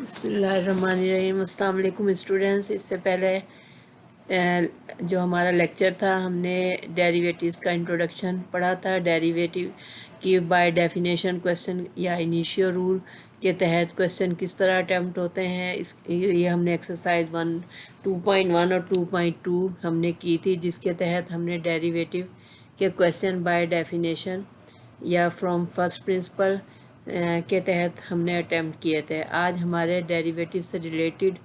बिस्मिल्लाहिर्रहमानिर्रहीम। अस्सलाम वालेकुम स्टूडेंट्स। इससे पहले जो हमारा लेक्चर था हमने डेरिवेटिव्स का इंट्रोडक्शन पढ़ा था। डेरिवेटिव की बाय डेफिनेशन क्वेश्चन या इनिशियल रूल के तहत क्वेश्चन किस तरह अटैम्प्ट होते हैं, इस ये हमने एक्सरसाइज 2.1 और 2.2 हमने की थी, जिसके तहत हमने डेरिवेटिव के क्वेश्चन बाय डेफिनेशन या फ्रॉम फर्स्ट प्रिंसिपल के तहत हमने अटैम्प्ट किए थे। आज हमारे डेरिवेटिव से रिलेटेड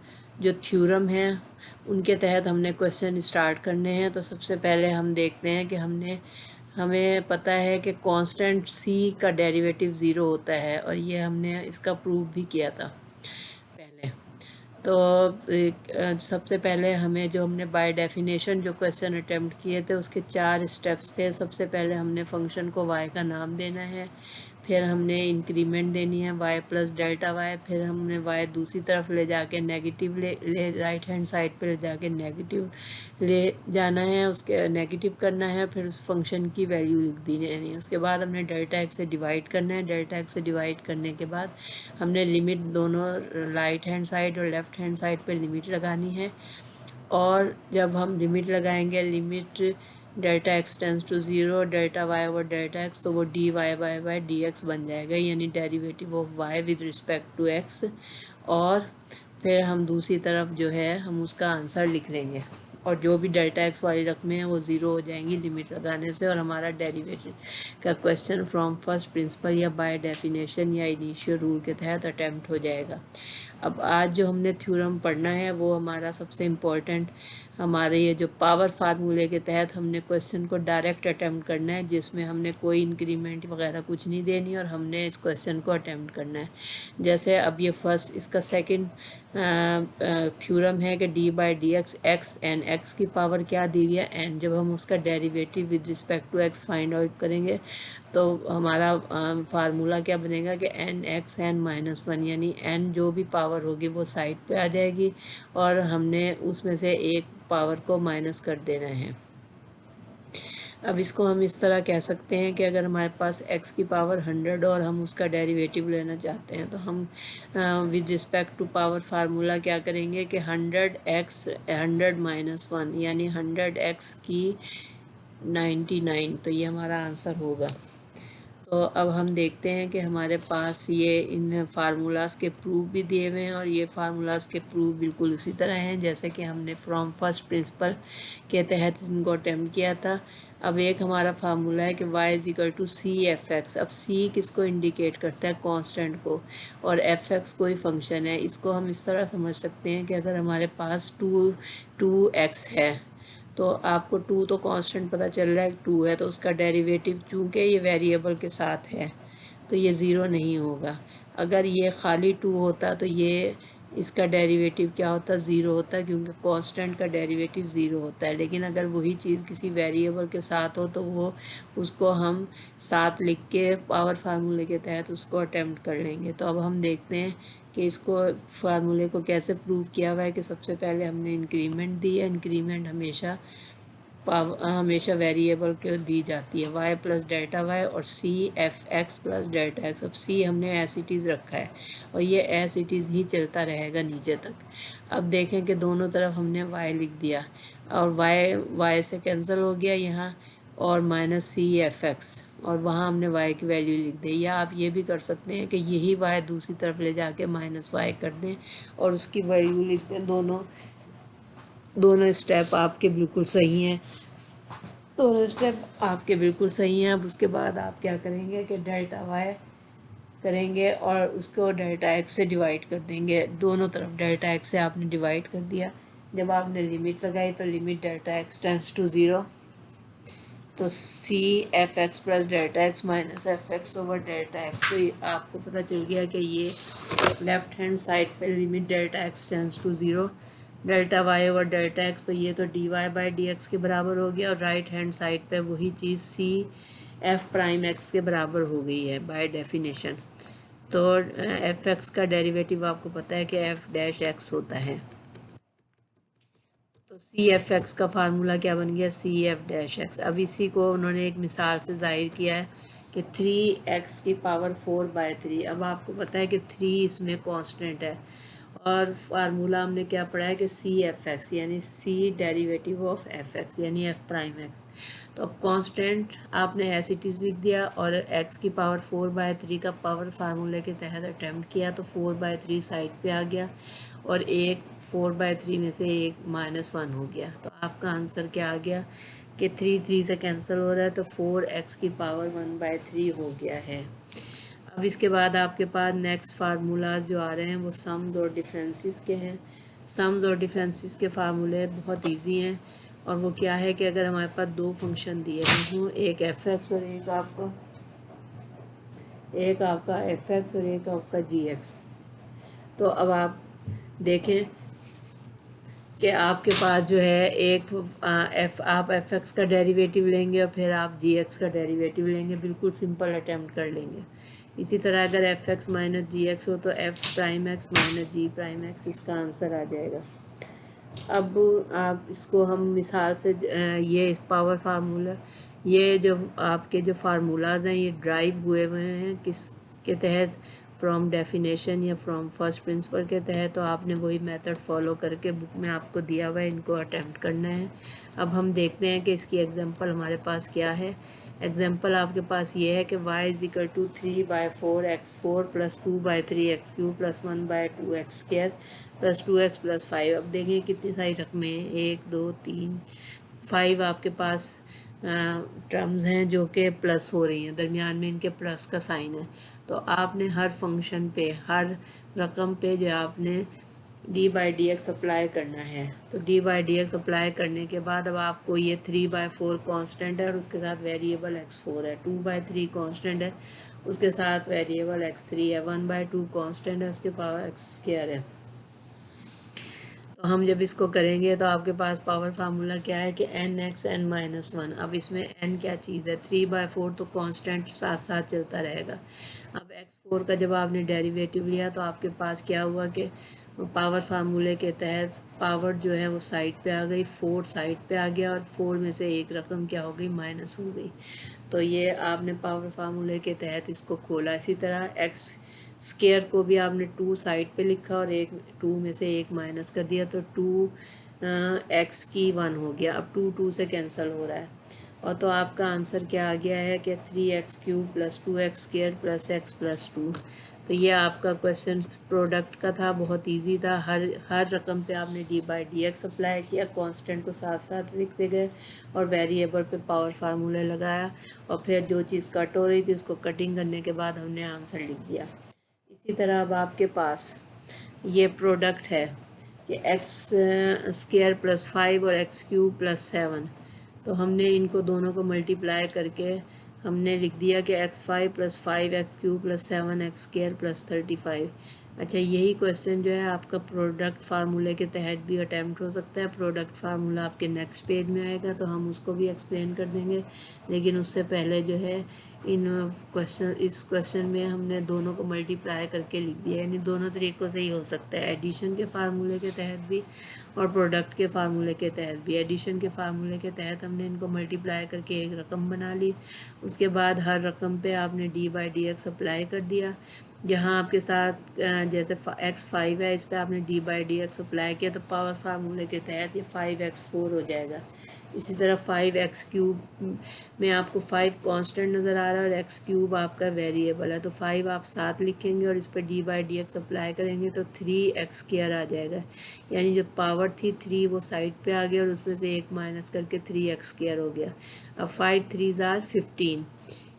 जो थ्योरम हैं उनके तहत हमने क्वेश्चन स्टार्ट करने हैं। तो सबसे पहले हम देखते हैं कि हमें पता है कि कांस्टेंट सी का डेरिवेटिव ज़ीरो होता है, और ये हमने इसका प्रूफ भी किया था पहले। तो सबसे पहले हमें जो हमने बाय डेफिनेशन जो क्वेश्चन अटेम्प्ट किए थे उसके 4 स्टेप्स थे। सबसे पहले हमने फंक्शन को y का नाम देना है, फिर हमने इंक्रीमेंट देनी है y प्लस डेल्टा y, फिर हमने y दूसरी तरफ ले जाके नेगेटिव ले राइट हैंड साइड पे ले जाके नेगेटिव ले जाना है, उसके नेगेटिव करना है, फिर उस फंक्शन की वैल्यू लिख दी जानी है। उसके बाद हमने डेल्टा x से डिवाइड करना है। डेल्टा x से डिवाइड करने के बाद हमने लिमिट दोनों राइट हैंड साइड और लेफ़्ट हैंड साइड पे लिमिट लगानी है, और जब हम लिमिट लगाएंगे limit delta x tends to zero delta Y over delta x, तो वो D Y by D X बन जाएगा, यानी derivative of Y with respect to X. और फिर हम दूसरी तरफ जो है हम उसका आंसर लिख लेंगे, और जो भी डेल्टा एक्स वाली रकमें हैं वो ज़ीरो हो जाएंगी लिमिट लगाने से, और हमारा डेरिवेटिव का क्वेश्चन फ्रॉम फर्स्ट प्रिंसिपल या बाय डेफिनेशन या इनिशियल रूल के तहत अटैम्प्ट हो जाएगा। अब आज जो हमने थ्योरम पढ़ना है वो हमारा सबसे इम्पोर्टेंट, हमारे ये जो पावर फार्मूले के तहत हमने क्वेश्चन को डायरेक्ट अटैम्प्ट करना है, जिसमें हमने कोई इंक्रीमेंट वगैरह कुछ नहीं देनी, और हमने इस क्वेश्चन को अटैम्प्ट करना है। जैसे अब ये फर्स्ट इसका सेकंड थ्योरम है कि D by D X X N, X की पावर क्या दी हुई है एन, जब हम उसका derivative with respect to X find out करेंगे तो हमारा फार्मूला क्या बनेगा कि N X N minus one, यानी एन जो भी पावर होगी वो साइड पे आ जाएगी, और हमने उसमें से एक पावर को माइनस कर देना है। अब इसको हम इस तरह कह सकते हैं कि अगर हमारे पास x की पावर 100 और हम उसका डेरिवेटिव लेना चाहते हैं, तो हम with respect to power formula क्या करेंगे कि 100x 100 माइनस 1, यानी 100x की 99, तो ये हमारा आंसर होगा। तो अब हम देखते हैं कि हमारे पास ये इन फार्मूलाज़ के प्रूफ भी दिए हुए हैं, और ये फार्मूलाज़ के प्रूफ बिल्कुल उसी तरह हैं जैसे कि हमने फ्रॉम फर्स्ट प्रिंसिपल के तहत इनको अटेम्प्ट किया था। अब एक हमारा फार्मूला है कि y is equal to C F X. अब c किसको इंडिकेट करता है? कांस्टेंट को, और एफ एक्स कोई फंक्शन है। इसको हम इस तरह समझ सकते हैं कि अगर हमारे पास टू एक्स है, तो आपको टू तो कांस्टेंट पता चल रहा है, टू है, तो उसका डेरिवेटिव चूँकि ये वेरिएबल के साथ है तो ये ज़ीरो नहीं होगा। अगर ये खाली टू होता तो ये इसका डेरिवेटिव क्या होता? ज़ीरो होता, क्योंकि कांस्टेंट का डेरिवेटिव ज़ीरो होता है। लेकिन अगर वही चीज़ किसी वेरिएबल के साथ हो तो वो उसको हम साथ लिख के पावर फार्मूले के तहत उसको अटेम्प्ट कर लेंगे। तो अब हम देखते हैं कि इसको फार्मूले को कैसे प्रूव किया हुआ है। कि सबसे पहले हमने इंक्रीमेंट दी है। इंक्रीमेंट हमेशा वेरिएबल को दी जाती है, y प्लस डेल्टा y और C F x plus delta X. अब c हमने एस इट इज़ रखा है, और ये एस इट इज़ ही चलता रहेगा नीचे तक। अब देखें कि दोनों तरफ हमने y लिख दिया, और y से कैंसिल हो गया यहाँ, और माइनस सी एफ एक्स, और वहाँ हमने y की वैल्यू लिख दी। या आप ये भी कर सकते हैं कि यही y दूसरी तरफ ले जाके माइनस y कर दें और उसकी वैल्यू लिख दें। दोनों स्टेप आपके बिल्कुल सही हैं। अब उसके बाद आप क्या करेंगे कि डेल्टा वाई करेंगे और उसको डेल्टा एक्स से डिवाइड कर देंगे। दोनों तरफ डेल्टा एक्स से आपने डिवाइड कर दिया। जब आपने लिमिट लगाई तो limit delta x tends to zero, तो C F x plus delta x minus f x over delta x. तो आपको पता चल गया कि ये लेफ़्ट हैंड साइड पे limit delta x tends to zero delta Y over delta x, तो ये तो d Y by D x के बराबर हो गया, और राइट हैंड साइड पे वही चीज़ सी एफ प्राइम एक्स के बराबर हो गई है बाय डेफिनेशन। तो एफ एक्स का डेरिवेटिव आपको पता है कि एफ डैश एक्स होता है। तो सी एफ एक्स का फार्मूला क्या बन गया? C F dash X. अब इसी को उन्होंने एक मिसाल से जाहिर किया है कि 3x की पावर 4/3। अब आपको पता है कि 3 इसमें कांस्टेंट है, और फार्मूला हमने क्या पढ़ा है कि सी एफ एक्स यानी सी डेरिवेटिव ऑफ एफ एक्स यानी एफ प्राइम एक्स। तो अब कांस्टेंट आपने एज इट इज़ लिख दिया और एक्स की पावर 4/3 का पावर फार्मूले के तहत अटैम्प्ट किया तो 4/3 साइड पे आ गया और एक 4/3 में से एक -1 हो गया। तो आपका आंसर क्या आ गया कि 3 3 से कैंसिल हो रहा है तो 4x की पावर 1/3 हो गया है। अब इसके बाद आपके पास नेक्स्ट फार्मूलाज जो आ रहे हैं वो सम्स और डिफरेंसेस के हैं। सम्स और डिफरेंसेस के फार्मूले बहुत इजी हैं और वो क्या है कि अगर हमारे पास दो फंक्शन दिए हुए हों, एक एफ एक्स और एक आपका एफ एक्स और एक आपका जी एक्स, तो अब आप देखें कि आपके पास जो है एक आप एफ एक्स का डेरिवेटिव लेंगे और फिर आप जी एक्स का डेरिवेटिव लेंगे, बिल्कुल सिंपल अटैम्प्ट कर लेंगे। इसी तरह अगर एफ एक्स माइनस जी एक्स हो तो एफ प्राइम एक्स माइनस जी प्राइम एक्स इसका आंसर आ जाएगा। अब आप इसको हम मिसाल से ये पावर फार्मूला, ये जो आपके जो फार्मूलाज हैं ये ड्राइव हुए हैं किस के तहत, फ्रॉम डेफिनेशन या फ्रॉम फर्स्ट प्रिंसिपल के तहत। तो आपने वही मेथड फॉलो करके बुक में आपको दिया हुआ है, इनको अटैम्प्ट करना है। अब हम देखते हैं कि इसकी एग्जांपल हमारे पास क्या है। एग्जांपल आपके पास ये है कि y = 3/4x4 + 2/3x³ + 1/2x² + 2x + 5। अब देखिए कितनी सारी रकमें हैं, 1 2 3 5 आपके पास टर्म्स हैं जो कि प्लस हो रही हैं, दरमियान में इनके प्लस का साइन है। तो आपने हर फंक्शन पे, हर रकम पे जो आपने d/dx अप्लाई करना है। तो d/dx अप्लाई करने के बाद अब आपको ये 3/4 कांस्टेंट है और उसके साथ वेरिएबल x4 है, 2/3 कांस्टेंट है उसके साथ वेरिएबल x3 है, 1/2 कांस्टेंट है उसके पावर x² है। तो हम जब इसको करेंगे तो आपके पास पावर फार्मूला क्या है कि n(x) n-1। अब इसमें n क्या चीज़ है, 3/4 तो कांस्टेंट साथ साथ चलता रहेगा। अब x4 का जब आपने डेरिवेटिव लिया तो आपके पास क्या हुआ कि पावर फार्मूले के तहत पावर जो है वो साइड पे आ गई, 4 साइड पे आ गया और 4 में से एक रकम क्या हो गई, माइनस हो गई। तो ये आपने पावर फार्मूले के तहत इसको खोला। इसी तरह x² को भी आपने 2 साइड पे लिखा और एक 2 में से एक माइनस कर दिया तो 2x की 1 हो गया। अब 2 2 से कैंसिल हो रहा है और तो आपका आंसर क्या आ गया है कि 3x³ + 2x² + x + 2। तो ये आपका क्वेश्चन प्रोडक्ट का था, बहुत इजी था। हर रकम पे आपने d/dx अप्लाई किया, कांस्टेंट को साथ साथ लिखते गए और वेरिएबल पे पावर फार्मूला लगाया और फिर जो चीज़ कट हो रही थी उसको कटिंग करने के बाद हमने आंसर लिख दिया। इसी तरह अब आपके पास ये प्रोडक्ट है कि x² + 5 और x³ + 7। तो हमने इनको दोनों को मल्टीप्लाई करके हमने लिख दिया कि x5 + 5x³ + 7x² + 35। अच्छा, यही क्वेश्चन जो है आपका प्रोडक्ट फार्मूले के तहत भी अटैम्प्ट हो सकता है। प्रोडक्ट फार्मूला आपके नेक्स्ट पेज में आएगा तो हम उसको भी एक्सप्लेन कर देंगे, लेकिन उससे पहले जो है इस क्वेश्चन में हमने दोनों को मल्टीप्लाई करके लिख दिया, यानी दोनों तरीक़ों से ही हो सकता है, एडिशन के फार्मूले के तहत भी और प्रोडक्ट के फार्मूले के तहत भी। एडिशन के फार्मूले के तहत हमने इनको मल्टीप्लाई करके एक रकम बना ली, उसके बाद हर रकम पे आपने d/dx अप्लाई कर दिया। जहाँ आपके साथ जैसे x5 है, इस पर आपने d/dx अप्लाई किया तो पावर फार्मूले के तहत ये 5x4 हो जाएगा। इसी तरह 5x³ में आपको 5 कांस्टेंट नज़र आ रहा है और x³ आपका वेरिएबल है, तो 5 आप साथ लिखेंगे और इस पर d/dx अप्लाई करेंगे तो 3x² आ जाएगा। यानी जो पावर थी 3 वो साइड पे आ गया और उसमें से एक माइनस करके 3x² हो गया। अब 5 3s are 15।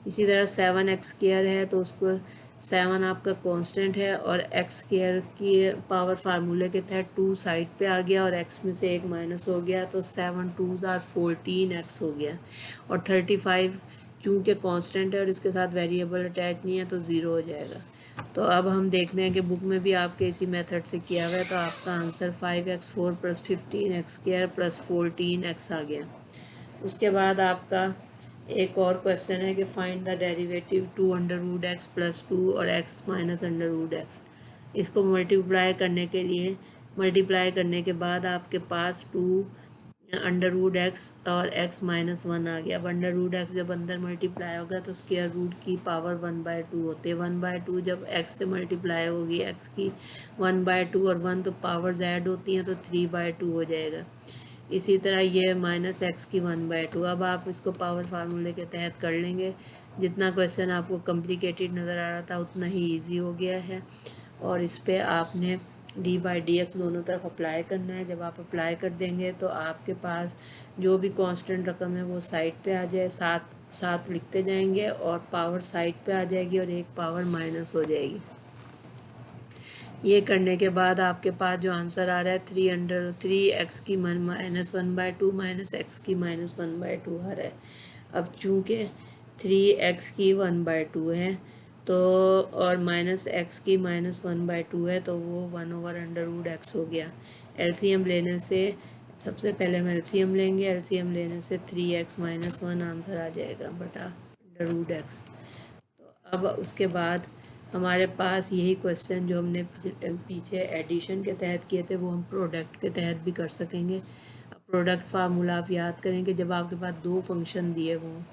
इसी तरह 7x² है तो उसको 7 आपका कांस्टेंट है और x² की पावर फार्मूले के तहत 2 साइड पे आ गया और x में से एक माइनस हो गया तो 7 2s are 14x हो गया। और 35 चूँकि कांस्टेंट है और इसके साथ वेरिएबल अटैच नहीं है तो 0 हो जाएगा। तो अब हम देखते हैं कि बुक में भी आपके इसी मेथड से किया हुआ है, तो आपका आंसर 5x4 + 15x² + 14x आ गया। उसके बाद आपका एक और क्वेश्चन है कि फाइंड द डेरिवेटिव 2√x + 2 और x - √x। इसको मल्टीप्लाई करने के बाद आपके पास 2 अंडर रूट एक्स और एक्स माइनस वन आ गया। अब अंडर रूट एक्स जब अंदर मल्टीप्लाई होगा तो स्क्वायर रूट की पावर 1/2 होते हैं। 1/2 जब एक्स से मल्टीप्लाई होगी एक्स की 1/2 और 1 तो पावर्स ऐड होती हैं तो 3/2 हो जाएगा। इसी तरह ये माइनस एक्स की 1/2। अब आप इसको पावर फार्मूले के तहत कर लेंगे। जितना क्वेश्चन आपको कॉम्प्लिकेटेड नज़र आ रहा था उतना ही ईजी हो गया है। और इस पर आपने d/dx दोनों तरफ अप्लाई करना है। जब आप अप्लाई कर देंगे तो आपके पास जो भी कांस्टेंट रकम है वो साइड पे आ जाए, साथ साथ लिखते जाएंगे और पावर साइड पे आ जाएगी और एक पावर माइनस हो जाएगी। ये करने के बाद आपके पास जो आंसर आ रहा है 3 की माइनस 1/2 माइनस एक्स की माइनस 1/2 आ रहा है। अब चूँकि 3x की 1/2 है तो और माइनस एक्स की माइनस 1/2 है तो वो 1/√x हो गया। एलसीएम लेने से सबसे पहले हम एलसीएम लेंगे। एलसीएम लेने से 3x माइनस 1 आंसर आ जाएगा बटा √x। तो अब उसके बाद हमारे पास यही क्वेश्चन जो हमने पीछे एडिशन के तहत किए थे वो हम प्रोडक्ट के तहत भी कर सकेंगे। प्रोडक्ट फार्मूला आप याद करें कि जब आपके पास दो फंक्शन दिए हों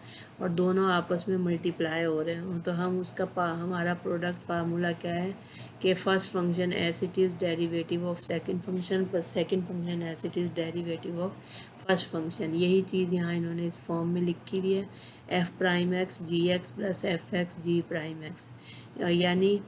और दोनों आपस में मल्टीप्लाई हो रहे हों तो हम उसका हमारा प्रोडक्ट फार्मूला क्या है कि first function as it is derivative of second function plus second function as it is derivative of first function. यही चीज़ यहाँ इन्होंने इस फॉर्म में लिखी हुई है, f'(x) gx plus f(x) g'(x), यानी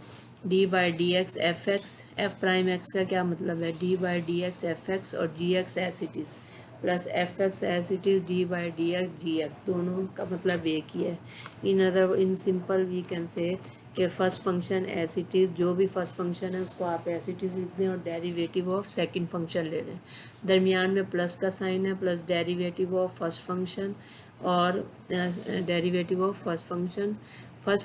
d/dx f'(x) का क्या मतलब है, d/dx f(x) और gx as it is plus f(x) as it is d/dx gx, दोनों का मतलब एक ही है। In simple we can say कि first function as it is, जो भी फर्स्ट फंक्शन है उसको आप एज इट इज़ लिख दें और डेरिवेटिव ऑफ सेकंड फंक्शन ले लें। दरमियान में प्लस का साइन है, plus derivative of first function और derivative of first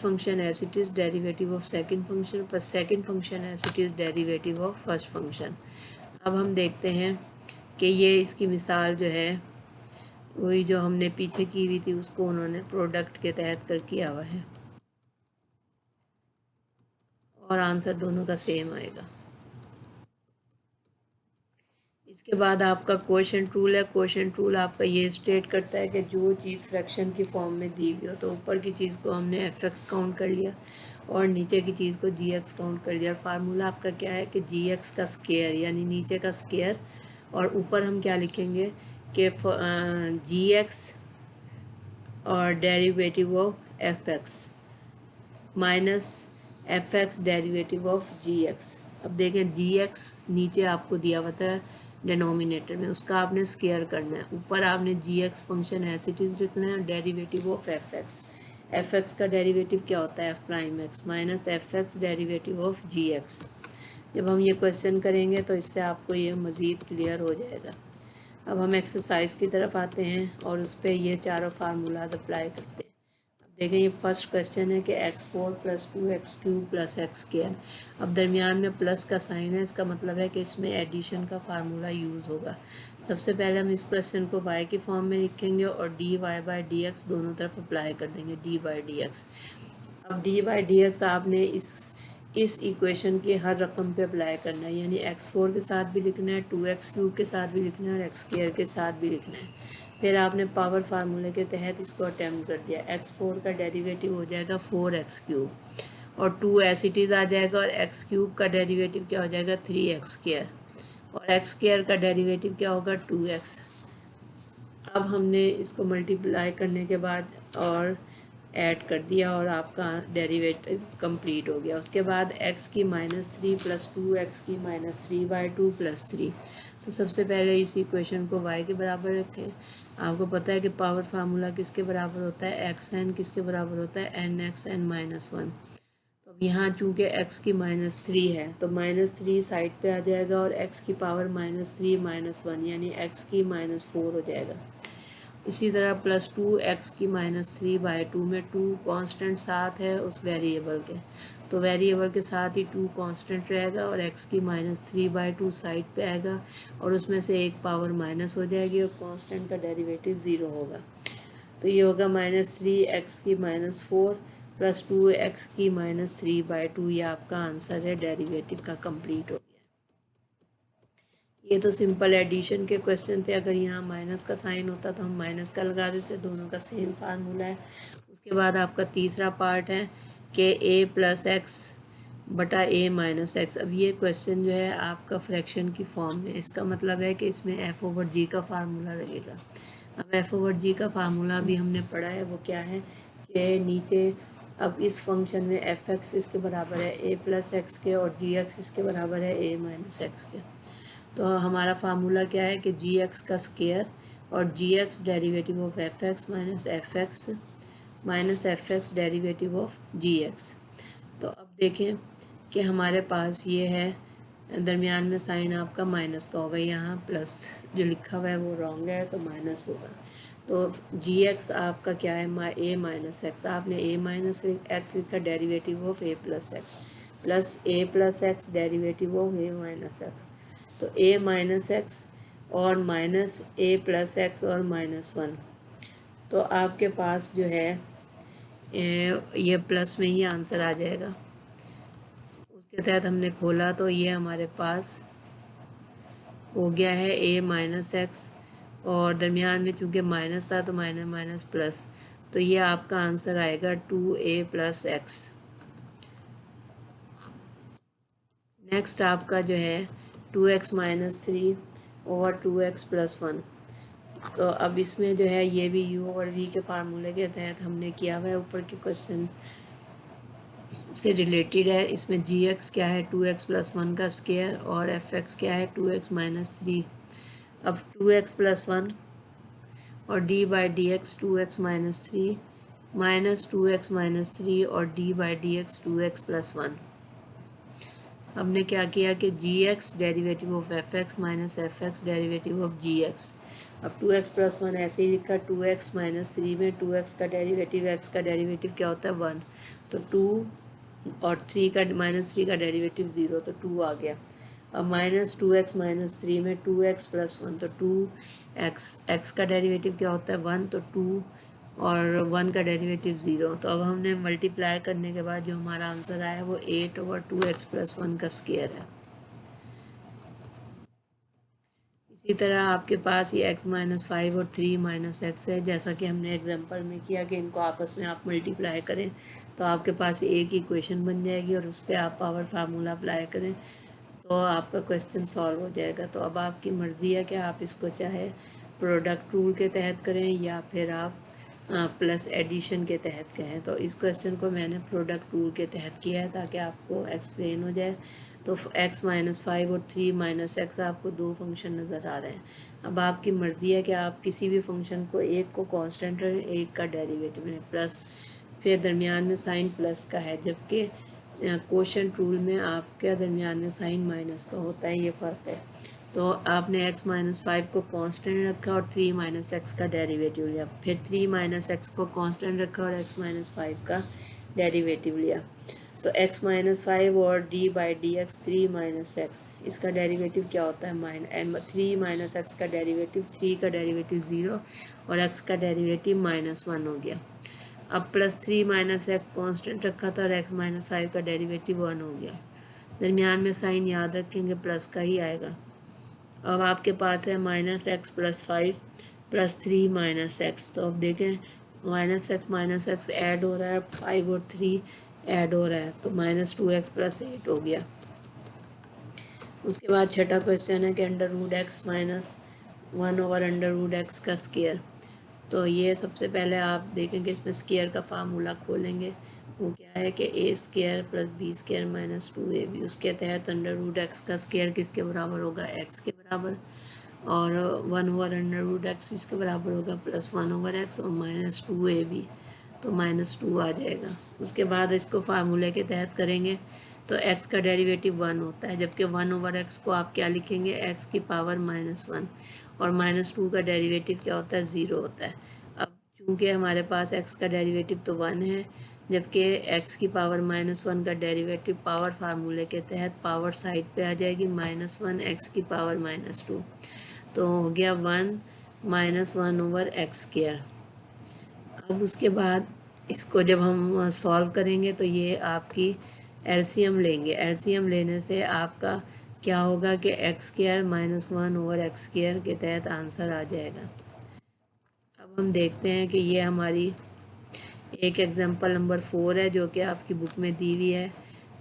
function as it is derivative of second function plus second function as it is derivative of first function. अब हम देखते हैं कि ये इसकी मिसाल जो है वही जो हमने पीछे की हुई थी उसको उन्होंने प्रोडक्ट के तहत कर किया हुआ है और आंसर दोनों का सेम आएगा। इसके बाद आपका क्वोशंट रूल है। क्वोशंट रूल आपका ये स्टेट करता है कि जो चीज़ फ्रैक्शन की फॉर्म में दी हुई हो तो ऊपर की चीज़ को हमने f(x) काउंट कर लिया और नीचे की चीज़ को gx काउंट कर लिया। और फार्मूला आपका क्या है कि gx का स्क्वायर यानी नीचे का स्क्वायर और ऊपर हम क्या लिखेंगे कि gx और derivative of f(x) minus f(x) derivative of gx। अब देखें gx नीचे आपको दिया हुआ था डिनोमिनेटर में, उसका आपने स्क्वायर करना है। ऊपर आपने gx function as it is लिखना है, डेरिवेटिव ऑफ f(x) का डेरिवेटिव क्या होता है f'(x) minus f(x) derivative of gx। जब हम ये क्वेश्चन करेंगे तो इससे आपको ये मज़ीद क्लियर हो जाएगा। अब हम एक्सरसाइज की तरफ आते हैं और उस पर ये चारों फार्मूलाज अप्लाई करते हैं। देखें ये फर्स्ट क्वेश्चन है कि x4 + 2x³ + x²। अब दरमियान में प्लस का साइन है, इसका मतलब है कि इसमें एडिशन का फार्मूला यूज़ होगा। सबसे पहले हम इस क्वेश्चन को y की फॉर्म में लिखेंगे और dy/dx दोनों तरफ अप्लाई कर देंगे d/dx। अब d/dx आपने इस इक्वेशन के हर रकम पे अप्लाई करना है, यानी x4 के साथ भी लिखना है, 2x³ के साथ भी लिखना है और x² के साथ भी लिखना है। फिर आपने पावर फार्मूले के तहत इसको अटैम्प्ट कर दिया। x4 का डेरिवेटिव हो जाएगा 4x³ और 2 एज इट इज़ आ जाएगा और x³ का डेरिवेटिव क्या हो जाएगा 3x² और x² का डेरिवेटिव क्या होगा 2x। अब हमने इसको मल्टीप्लाई करने के बाद और ऐड कर दिया और आपका डेरिवेटिव कंप्लीट हो गया। उसके बाद x की -3 + 2x की -3/2 + 3। तो सबसे पहले इस इक्वेशन को y के बराबर रखें। आपको पता है कि पावर फार्मूला किसके बराबर होता है, xn किसके बराबर होता है nxn - 1। तो अब यहाँ चूँकि x की -3 है तो -3 साइड पे आ जाएगा और x की पावर -3 - 1 यानी x की -4 हो जाएगा। इसी तरह +2x की -3/2 में 2 कांस्टेंट साथ है उस वेरिएबल के, तो वेरिएबल के साथ ही 2 कांस्टेंट रहेगा और x की -3/2 साइड पे आएगा और उसमें से एक पावर माइनस हो जाएगी और कांस्टेंट का डेरिवेटिव 0 होगा। तो ये होगा -3x की -4 + 2x की -3/2। ये आपका आंसर है, डेरिवेटिव का कंप्लीट हो गया। ये तो सिंपल एडिशन के क्वेश्चन थे। अगर यहाँ माइनस का साइन होता तो हम माइनस का लगा देते, दोनों का सेम फार्मूला है। उसके बाद आपका तीसरा पार्ट है कि a प्लस एक्स बटा a माइनस एक्स। अब ये क्वेश्चन जो है आपका फ्रैक्शन की फॉर्म में, इसका मतलब है कि इसमें f ओवर g का फार्मूला लगेगा। अब f ओवर g का फार्मूला भी हमने पढ़ा है, वो क्या है कि नीचे अब इस फंक्शन में एफ एक्स इसके बराबर है a प्लस एक्स के और जी एक्स इसके बराबर है a माइनस एक्स के। तो हमारा फार्मूला क्या है कि जी एक्स का स्केयर और g x derivative of f x minus f x derivative of g x. तो अब देखें कि हमारे पास ये है, दरमियान में साइन आपका माइनस का होगा, यहाँ प्लस जो लिखा हुआ है वो रॉन्ग है तो माइनस होगा। तो जी एक्स आपका क्या है, ए माइनस एक्स। आपने ए माइनस एक्स लिखा derivative of A plus x, plus A plus x derivative of A minus x. तो ए माइनस एक्स और माइनस ए प्लस एक्स और माइनस वन। तो आपके पास जो है ये प्लस में ही आंसर आ जाएगा। उसके तहत हमने खोला तो ये हमारे पास हो गया है ए माइनस एक्स, और दरमियान में चूँकि माइनस था तो माइनस माइनस प्लस, तो ये आपका आंसर आएगा 2a प्लस एक्स। नेक्स्ट आपका जो है 2x minus 3 over 2x plus 1। तो अब इसमें जो है ये भी u और v के फार्मूले के तहत हमने किया हुआ है, ऊपर के क्वेश्चन से रिलेटेड है। इसमें जी एक्स क्या है 2x प्लस 1 का स्केयर और एफ एक्स क्या है 2x माइनस 3। अब 2x प्लस 1 और d by D x 2x minus 3 minus 2x minus 3 और d by D x 2x plus 1। हमने क्या किया कि g x derivative of f x minus f x derivative of g x. अब 2x plus 1 ऐसे ही लिखा, 2x minus 3 में 2x का डेरिवेटिव, x का डेरिवेटिव क्या होता है 1, तो 2 और 3 का माइनस 3 का डेरिवेटिव 0, तो 2 आ गया। अब माइनस 2x माइनस 3 में 2x प्लस 1, तो 2x, x का डेरिवेटिव क्या होता है 1, तो 2 और 1 का डेरिवेटिव 0। तो अब हमने मल्टीप्लाई करने के बाद जो हमारा आंसर आया वो 8 ओवर 2x प्लस 1 का स्केयर है। इसी तरह आपके पास ये x माइनस 5 और 3 माइनस एक्स है, जैसा कि हमने एग्जांपल में किया कि इनको आपस में आप मल्टीप्लाई करें तो आपके पास एक इक्वेशन बन जाएगी और उस पर आप पावर फार्मूला अप्लाई करें तो आपका क्वेश्चन सॉल्व हो जाएगा। तो अब आपकी मर्ज़ी है कि आप इसको चाहे प्रोडक्ट रूल के तहत करें या फिर आप प्लस एडिशन के तहत कहें। तो इस क्वेश्चन को मैंने प्रोडक्ट रूल के तहत किया है ताकि आपको एक्सप्लेन हो जाए। तो x माइनस 5 और 3 माइनस एक्स आपको दो फंक्शन नज़र आ रहे हैं। अब आपकी मर्ज़ी है कि आप किसी भी फंक्शन को, एक को कांस्टेंट रखें, एक का डेरिवेटिव लें, प्लस फिर दरमियान में साइन प्लस का है, जबकि क्वोशंट रूल में आपके दरमियान में साइन माइनस का होता है, ये फ़र्क है। तो आपने x माइनस 5 को कांस्टेंट रखा और 3 माइनस एक्स का डेरिवेटिव लिया, फिर 3 माइनस एक्स को कांस्टेंट रखा और x माइनस 5 का डेरिवेटिव लिया। तो x माइनस 5 और d by D x 3 minus x, इसका डेरिवेटिव क्या होता है 3 माइनस एक्स का डेरिवेटिव, 3 का डेरिवेटिव 0 और x का डेरिवेटिव -1 हो गया। अब प्लस 3 माइनस एक्स कॉन्स्टेंट रखा था और x माइनस 5 का डेरिवेटिव 1 हो गया। दरमियान में साइन याद रखेंगे प्लस का ही आएगा। अब आपके पास है minus x plus 5 plus 3 minus x. तो अब देखें माइनस एक्स ऐड हो रहा है, 5 और 3 ऐड हो रहा है, तो -2x प्लस 8 हो गया। उसके बाद छठा क्वेश्चन है कि under root X minus 1 over under root x का स्केयर। तो ये सबसे पहले आप देखेंगे इसमें स्केयर का फार्मूला खोलेंगे, वो क्या है कि a square plus b square minus 2ab। उसके तहत अंडर रूट एक्स का स्केयर किसके बराबर होगा, एक्स के बराबर, और 1 ओवर अंडर रूट एक्स इसके बराबर होगा प्लस 1 ओवर एक्स और -2ab, तो -2 आ जाएगा। उसके बाद इसको फार्मूले के तहत करेंगे तो x का डेरिवेटिव 1 होता है, जबकि 1 ओवर x को आप क्या लिखेंगे, x की पावर -1, और -2 का डेरिवेटिव क्या होता है 0 होता है। अब चूँकि हमारे पास x का डेरिवेटिव तो 1 है, जबकि x की पावर -1 का डेरिवेटिव पावर फार्मूले के तहत पावर साइड पे आ जाएगी, -1 x की पावर -2, तो हो गया 1 -1 ओवर एक्स स्क्वायर। अब उसके बाद इसको जब हम सॉल्व करेंगे तो ये आपकी एलसीएम लेंगे, एलसीएम लेने से आपका क्या होगा कि x square -1 over x square के तहत आंसर आ जाएगा। अब हम देखते हैं कि ये हमारी एक एग्जांपल नंबर 4 है जो कि आपकी बुक में दी हुई है।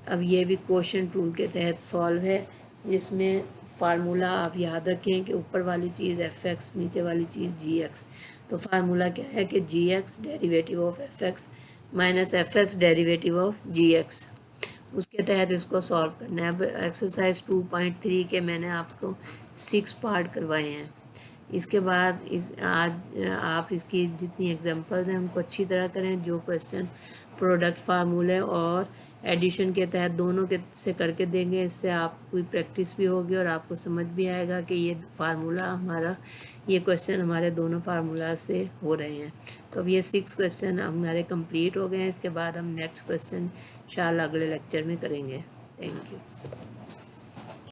अब ये भी क्वेश्चन टूल के तहत सॉल्व है, जिसमें फार्मूला आप याद रखें कि ऊपर वाली चीज़ एफ एक्स, नीचे वाली चीज़ जी एक्स। तो फार्मूला क्या है कि g x derivative of f x minus f x derivative of g x, उसके तहत इसको सॉल्व करना है। अब एक्सरसाइज 2.3 के मैंने आपको 6 पार्ट करवाए हैं। इसके बाद आज आप इसकी जितनी एग्जांपल्स हैं उनको अच्छी तरह करें। जो क्वेश्चन प्रोडक्ट फार्मूले और एडिशन के तहत दोनों के से करके देंगे, इससे आपकी प्रैक्टिस भी होगी और आपको समझ भी आएगा कि ये फार्मूला हमारा, ये क्वेश्चन हमारे दोनों फार्मूला से हो रहे हैं। तो अब ये 6 क्वेश्चन हमारे कंप्लीट हो गए हैं। इसके बाद हम नेक्स्ट क्वेश्चन इंशाल्लाह अगले लेक्चर में करेंगे। Thank you.